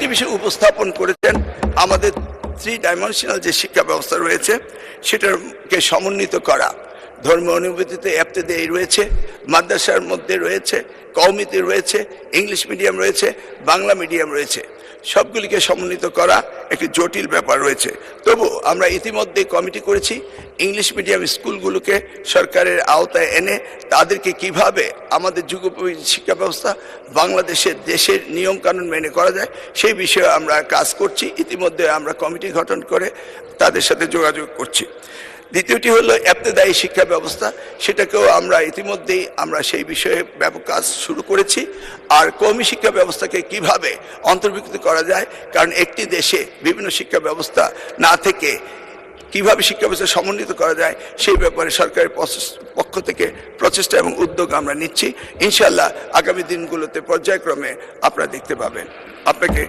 আরেকটি বিষয় উপস্থাপন করেছেন, আমাদের 3 ডাইমেনশনাল যে শিক্ষা ব্যবস্থা রয়েছে সেটাকে সমন্বিত করা। ধর্মীয় অনুভূতিতে ইবতেদায়ী রয়েছে, মাদ্রাসার মধ্যে রয়েছে, কওমিতে রয়েছে, ইংলিশ মিডিয়াম রয়েছে, বাংলা মিডিয়াম রয়েছে। সবগুলিকে সমন্বিত করা একটি জটিল ব্যাপার রয়েছে। তবু আমরা ইতিমধ্যে কমিটি করেছি ইংলিশ মিডিয়াম স্কুলগুলোকে সরকারের আওতায় এনে তাদেরকে কিভাবে আমাদের যুগোপযোগী শিক্ষা ব্যবস্থা বাংলাদেশের দেশের নিয়মকানুন মেনে করা যায় সেই বিষয়ে আমরা কাজ করছি। ইতিমধ্যে আমরা কমিটি গঠন করে তাদের সাথে যোগাযোগ করছি। দ্বিতীয়টি হলো ইবতেদায়ী শিক্ষা ব্যবস্থা, সেটাকেও আমরা ইতিমধ্যেই সেই বিষয়ে ব্যাপক কাজ শুরু করেছি। আর কওমি শিক্ষা ব্যবস্থাকে কিভাবে অন্তর্ভুক্ত করা যায়, কারণ একটি দেশে বিভিন্ন শিক্ষা ব্যবস্থা না থেকে কিভাবে শিক্ষা ব্যবস্থা সমন্বিত করা যায় সেই ব্যাপারে সরকারের পক্ষ থেকে প্রচেষ্টা এবং উদ্যোগ আমরা নিচ্ছি। ইনশাআল্লাহ আগামী দিনগুলোতে পর্যায়ক্রমে আপনারা দেখতে পাবেন। আপনাকে